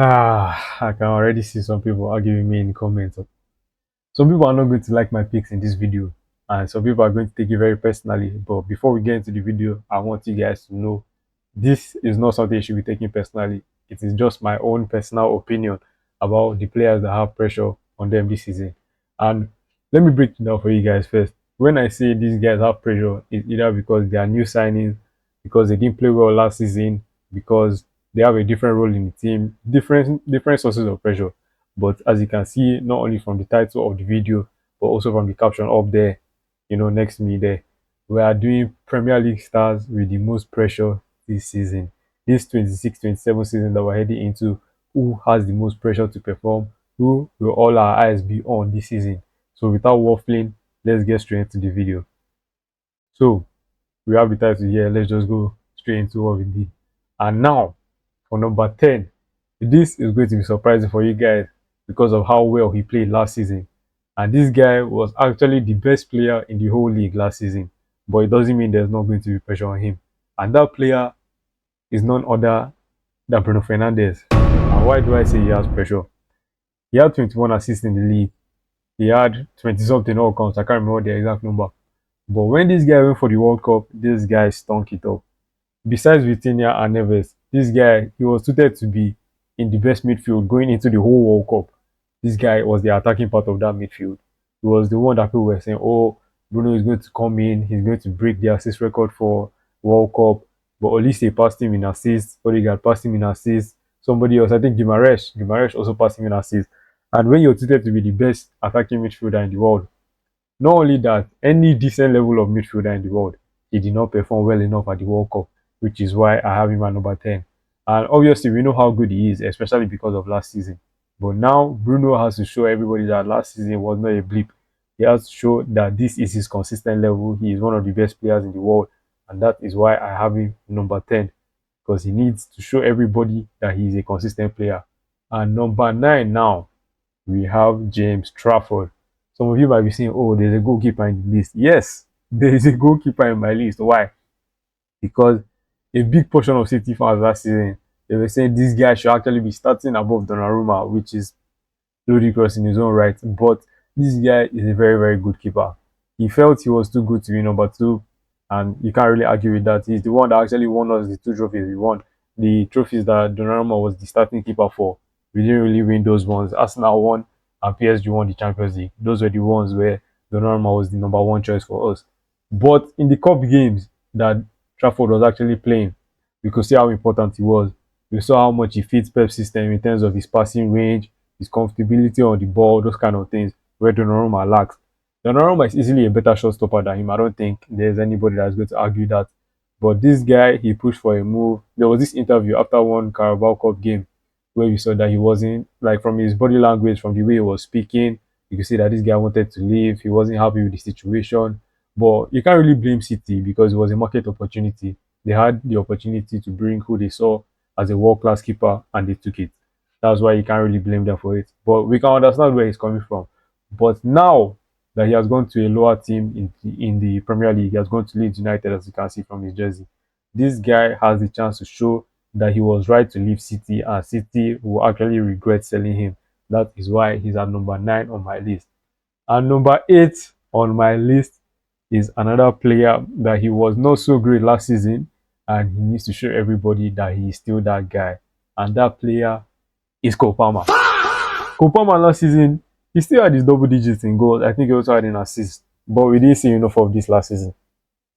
I can already see some people arguing me in comments. Some people are not going to like my picks in this video, and some people are going to take it very personally. But before we get into the video, I want you guys to know this is not something you should be taking personally. It is just my own personal opinion about the players that have pressure on them this season. And let me break it down for you guys first. When I say these guys have pressure, it's either because they are new signings, because they didn't play well last season, because they have a different role in the team, different sources of pressure. But as you can see, not only from the title of the video, but also from the caption up there, next to me there, we are doing Premier League stars with the most pressure this season. This 26-27 season that we're heading into, who has the most pressure to perform, who will all our eyes be on this season. So without waffling, let's get straight into the video. So we have the title here. Let's just go straight into what we did. And now for number 10, this is going to be surprising for you guys because of how well he played last season. And this guy was actually the best player in the whole league last season. But it doesn't mean there's not going to be pressure on him. And that player is none other than Bruno Fernandes. And why do I say he has pressure? He had 21 assists in the league. He had 20 something all counts. I can't remember the exact number. But when this guy went for the World Cup, this guy stunk it up. Besides Vitinha and Neves, this guy, he was suited to be in the best midfield going into the whole World Cup. This guy was the attacking part of that midfield. He was the one that people were saying, oh, Bruno is going to come in, he's going to break the assist record for World Cup. But Olise passed him in assists, Odegaard passed him in assists, somebody else, I think Gimaresh also passed him in assists. And when you're suited to be the best attacking midfielder in the world, not only that, any decent level of midfielder in the world, he did not perform well enough at the World Cup, which is why I have him at number 10. And obviously, we know how good he is, especially because of last season. But now, Bruno has to show everybody that last season was not a blip. He has to show that this is his consistent level. He is one of the best players in the world. And that is why I have him number 10, because he needs to show everybody that he is a consistent player. And number 9 now, we have James Trafford. Some of you might be saying, oh, there's a goalkeeper in the list. Yes, there is a goalkeeper in my list. Why? Because a big portion of City fans last season, they were saying this guy should actually be starting above Donnarumma, which is ludicrous in his own right. But this guy is a very, very good keeper. He felt he was too good to be number 2, and you can't really argue with that. He's the one that actually won us the 2 trophies we won. The trophies that Donnarumma was the starting keeper for. We didn't really win those ones. Arsenal won and PSG won the Champions League. Those were the ones where Donnarumma was the number 1 choice for us. But in the cup games that Trafford was actually playing, we could see how important he was. We saw how much he fits Pep's system in terms of his passing range, his comfortability on the ball, those kind of things, where Donnarumma lacks. Donnarumma is easily a better shot stopper than him. I don't think there's anybody that's going to argue that. But this guy, he pushed for a move. There was this interview after one Carabao Cup game where we saw that he wasn't, like, from his body language, from the way he was speaking, you could see that this guy wanted to leave. He wasn't happy with the situation. But you can't really blame City because it was a market opportunity. They had the opportunity to bring who they saw as a world-class keeper and they took it. That's why you can't really blame them for it. But we can understand where he's coming from. But now that he has gone to a lower team in the Premier League, he has gone to Leeds United, as you can see from his jersey. This guy has the chance to show that he was right to leave City, and City will actually regret selling him. That is why he's at number 9 on my list. And number 8 on my list is another player that he was not so great last season, and he needs to show everybody that he is still that guy. And that player is Cole Palmer. Cole Palmer last season, he still had his double digits in goals. I think he also had an assist, but we didn't see enough of this last season.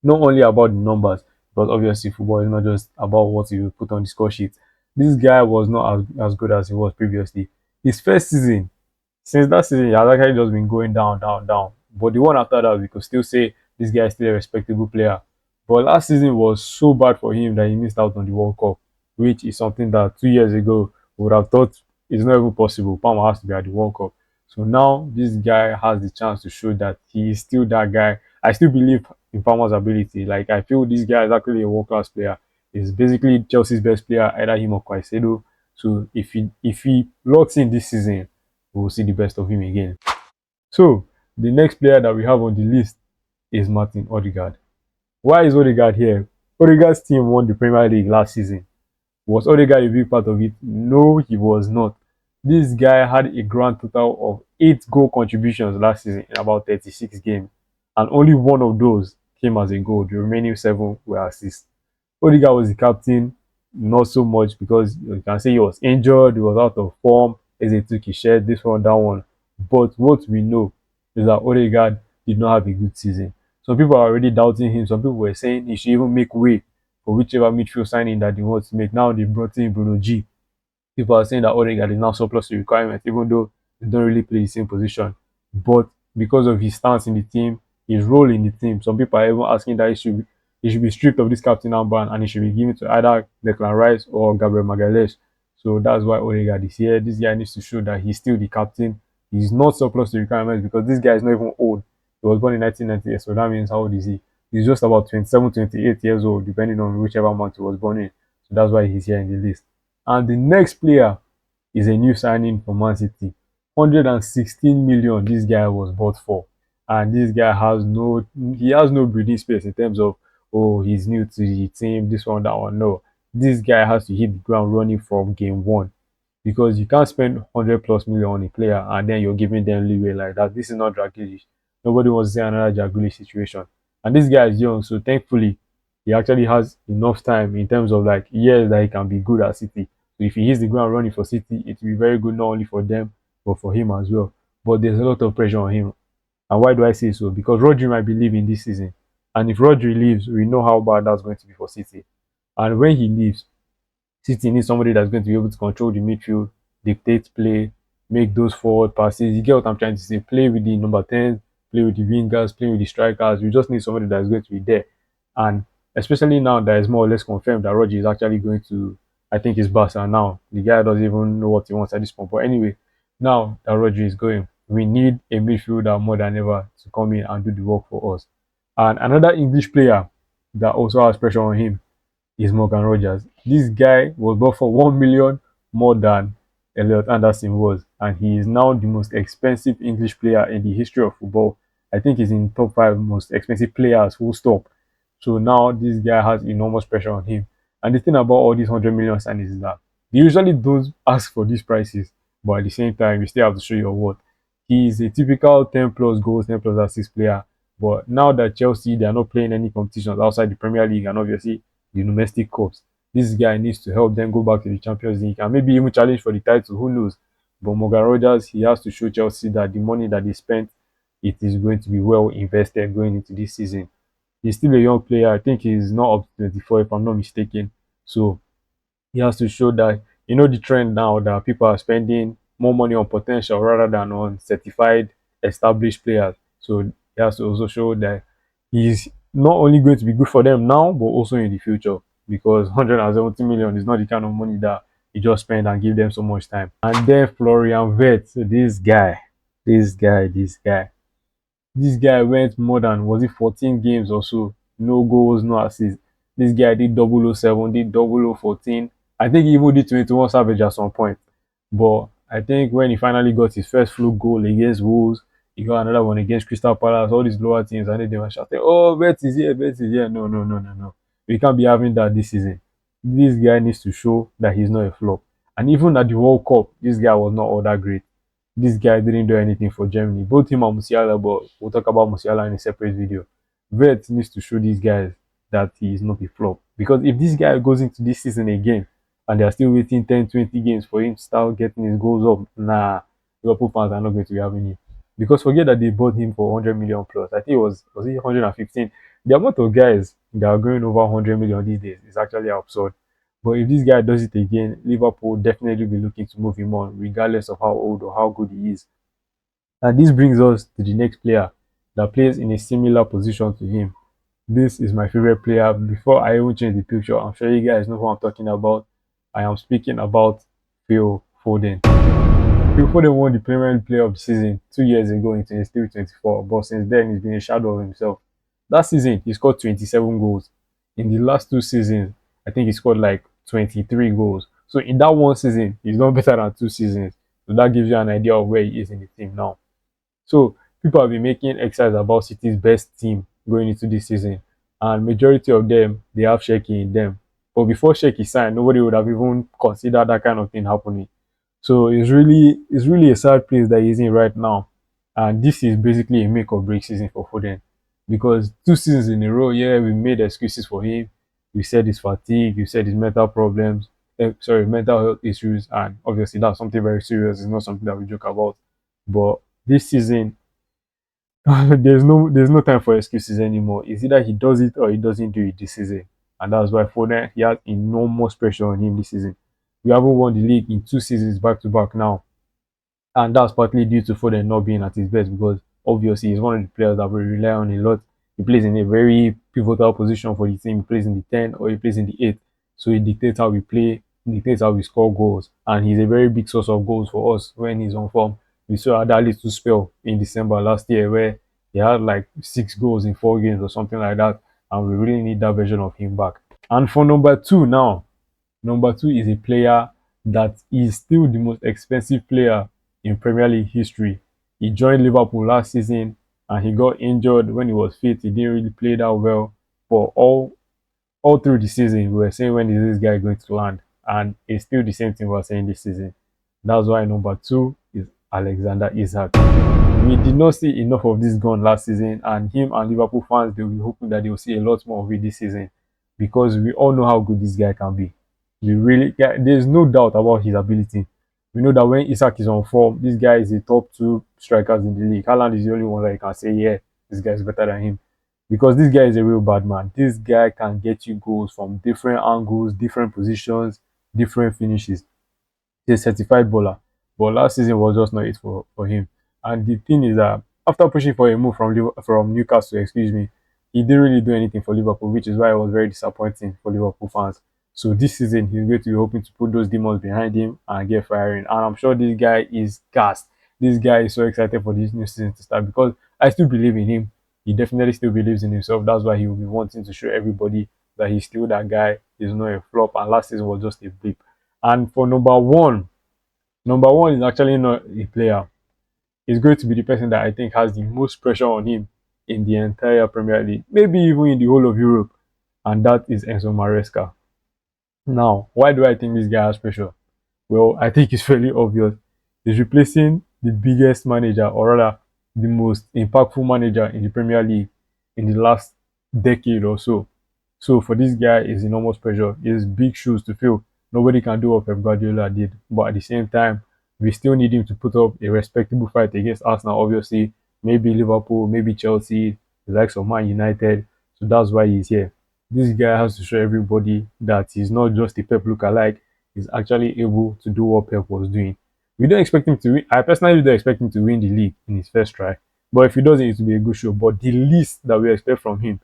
Not only about the numbers, but obviously football is not just about what you put on the score sheet. This guy was not as good as he was previously. His first season, since that season, he has actually just been going down, down, down. But the one after that, we could still say this guy is still a respectable player. But last season was so bad for him that he missed out on the World Cup, which is something that 2 years ago we would have thought is not even possible. Palmer has to be at the World Cup. So now this guy has the chance to show that he is still that guy. I still believe in Palmer's ability. Like, I feel this guy is actually a world-class player. He's basically Chelsea's best player, either him or Caicedo. So if he locks in this season, we will see the best of him again. So the next player that we have on the list is Martin Odegaard. Why is Odegaard here? Odegaard's team won the Premier League last season, Was Odegaard a big part of it? No, he was not. This guy had a grand total of 8 goal contributions last season in about 36 games, and only one of those came as a goal. The remaining 7 were assists. Odegaard was the captain, not so much because you can say he was injured, he was out of form, as they took his share, this one, that one. But what we know is that Odegaard did not have a good season. Some people are already doubting him. Some people were saying he should even make way for whichever midfield signing that they want to make. Now they brought in Bruno G. People are saying that Odegaard is now surplus to requirements, even though he don't really play the same position. But because of his stance in the team, his role in the team, some people are even asking that he should be stripped of this captain armband and he should be given to either Declan Rice or Gabriel Magalhaes. So that's why Odegaard is here. This guy needs to show that he's still the captain. He's not surplus to requirements because this guy is not even old. He was born in 1998, so that means how old is he? He's just about 27, 28 years old, depending on whichever month he was born in. So that's why he's here in the list. And the next player is a new signing for Man City. 116 million this guy was bought for. And this guy has no breathing space in terms of, oh, he's new to the team, this one, that one. No. This guy has to hit the ground running from game one, because you can't spend 100 plus million on a player and then you're giving them leeway like that. This is not Jack Grealish. Nobody wants to see another Jack Grealish situation. And this guy is young, so thankfully he actually has enough time in terms of like years that he can be good at City. So if he hits the ground running for City, it will be very good not only for them but for him as well. But there's a lot of pressure on him. And why do I say so? Because Rodri might be leaving this season. And if Rodri leaves, we know how bad that's going to be for City. And when he leaves, City needs somebody that's going to be able to control the midfield, dictate play, make those forward passes. You get what I'm trying to say? Play with the number 10, play with the wingers, play with the strikers. We just need somebody that's going to be there. And especially now that it's more or less confirmed that Roger is actually going to, I think it's Barca now. The guy doesn't even know what he wants at this point. But anyway, now that Roger is going, we need a midfielder more than ever to come in and do the work for us. And another English player that also has pressure on him is Morgan Rogers. This guy was bought for 1 million more than Elliot Anderson was, and he is now the most expensive English player in the history of football. I think he's in top 5 most expensive players, full stop. So now this guy has enormous pressure on him. And the thing about all these 100 million signings is that they usually don't ask for these prices, but at the same time, you still have to show your worth. He is a typical 10 plus goals, 10 plus assists player. But now that Chelsea, they are not playing any competitions outside the Premier League and obviously the domestic cups, this guy needs to help them go back to the Champions League and maybe even challenge for the title. Who knows? But Morgan Rogers, he has to show Chelsea that the money that they spent, it is going to be well invested going into this season. He's still a young player. I think he's not up to 24 if I'm not mistaken. So he has to show that, the trend now that people are spending more money on potential rather than on certified established players. So he has to also show that he's not only going to be good for them now but also in the future, because 170 million is not the kind of money that you just spend and give them so much time. And then Florian Wirtz, this guy went more than, was it 14 games or so? No goals, no assists. This guy did 007, did 0014. I think he even did 21 Savage at some point. But I think when he finally got his first fluke goal against Wolves, he got another one against Crystal Palace, all these lower teams, and then they were shouting, "Oh, Bet is here, Bet is here." No, no, no, no, no. We can't be having that this season. This guy needs to show that he's not a flop. And even at the World Cup, this guy was not all that great. This guy didn't do anything for Germany. Both him and Musiala, but we'll talk about Musiala in a separate video. Vert needs to show these guys that he is not a flop. Because if this guy goes into this season again and they are still waiting 10, 20 games for him to start getting his goals up, nah, Liverpool fans are not going to be having him. Because forget that they bought him for 100 million plus. I think it 115. The amount of guys that are going over 100 million these days is actually absurd. But if this guy does it again, Liverpool definitely be looking to move him on, regardless of how old or how good he is. And this brings us to the next player that plays in a similar position to him. This is my favorite player. Before I even change the picture, I'm sure you guys know who I'm talking about. I am speaking about Phil Foden. Phil Foden won the Premier League Player of the Season 2 years ago in 23-24, but since then he's been a shadow of himself. That season, he scored 27 goals. In the last 2 seasons, I think he scored like 23 goals. So in that one season, he's not better than 2 seasons. So that gives you an idea of where he is in the team now. So people have been making exercise about City's best team going into this season, and majority of them they have Sheki in them. But before Sheikh signed, nobody would have even considered that kind of thing happening. So it's really a sad place that he's in right now. And this is basically a make or break season for Foden. Because 2 seasons in a row, yeah, we made excuses for him. We said his fatigue, we said his mental problems, mental health issues, and obviously that's something very serious. It's not something that we joke about. But this season, there's no time for excuses anymore. It's either he does it or he doesn't do it this season. And that's why Foden, he has enormous pressure on him this season. We haven't won the league in 2 seasons back to back now, and that's partly due to Foden not being at his best because obviously he's one of the players that we rely on a lot. He plays in a very pivotal position for the team. He plays in the 10 or he plays in the 8. So he dictates how we play, he dictates how we score goals. And he's a very big source of goals for us when he's on form. We saw that little spell in December last year where he had like 6 goals in 4 games or something like that. And we really need that version of him back. And for number two now, number two is a player that is still the most expensive player in Premier League history. He joined Liverpool last season and he got injured when he was fit. He didn't really play that well. But all through the season, we were saying when is this guy going to land? And it's still the same thing we're saying this season. That's why number two is Alexander Isak. We did not see enough of this gun last season, and him and Liverpool fans they'll be hoping that they'll see a lot more of it this season because we all know how good this guy can be. We really, yeah, there's no doubt about his ability. We know that when Isak is on form, this guy is the top two strikers in the league. Haaland is the only one that you can say, yeah, this guy is better than him because this guy is a real bad man. This guy can get you goals from different angles, different positions, different finishes. He's a certified bowler. But last season was just not it for him. And the thing is that after pushing for a move from Newcastle, excuse me, he didn't really do anything for Liverpool, which is why it was very disappointing for Liverpool fans. So this season he's going to be hoping to put those demons behind him and get firing. And I'm sure this guy is gassed. This guy is so excited for this new season to start because I still believe in him. He definitely still believes in himself. That's why he will be wanting to show everybody that he's still that guy. He's not a flop. And last season was just a blip. And for number one is actually not a player. He's going to be the person that I think has the most pressure on him in the entire Premier League, maybe even in the whole of Europe, and that is Enzo Maresca. Now, why do I think this guy has pressure? Well, I think it's fairly obvious. He's replacing the biggest manager, or rather, the most impactful manager in the Premier League in the last decade or so. So for this guy, it's enormous pressure. It's big shoes to fill. Nobody can do what Pep Guardiola did, but at the same time, we still need him to put up a respectable fight against Arsenal. Obviously, maybe Liverpool, maybe Chelsea, the likes of Man United. So that's why he's here. This guy has to show everybody that he's not just a Pep lookalike. He's actually able to do what Pep was doing. We don't expect him to win. I personally don't expect him to win the league in his first try. But if he doesn't, it will be a good show. But the least that we expect from him,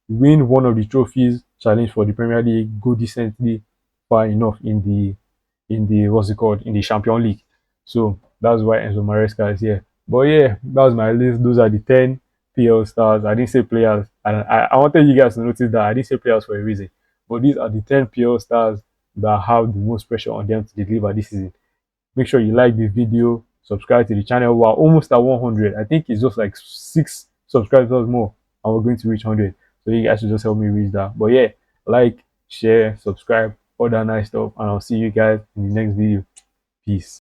win one of the trophies, challenge for the Premier League, go decently far enough in the what's it called in the Champion League. So that's why Enzo Maresca is here. But yeah, that was my list. Those are the 10 PL stars. I didn't say players, and I wanted you guys to notice that I didn't say players for a reason. But these are the 10 PL stars that have the most pressure on them to deliver this season. Make sure you like this video, subscribe to the channel. We're almost at 100. I think it's just like 6 subscribers more, and we're going to reach 100. So you guys should just help me reach that. But yeah, like, share, subscribe, all that nice stuff, and I'll see you guys in the next video. Peace.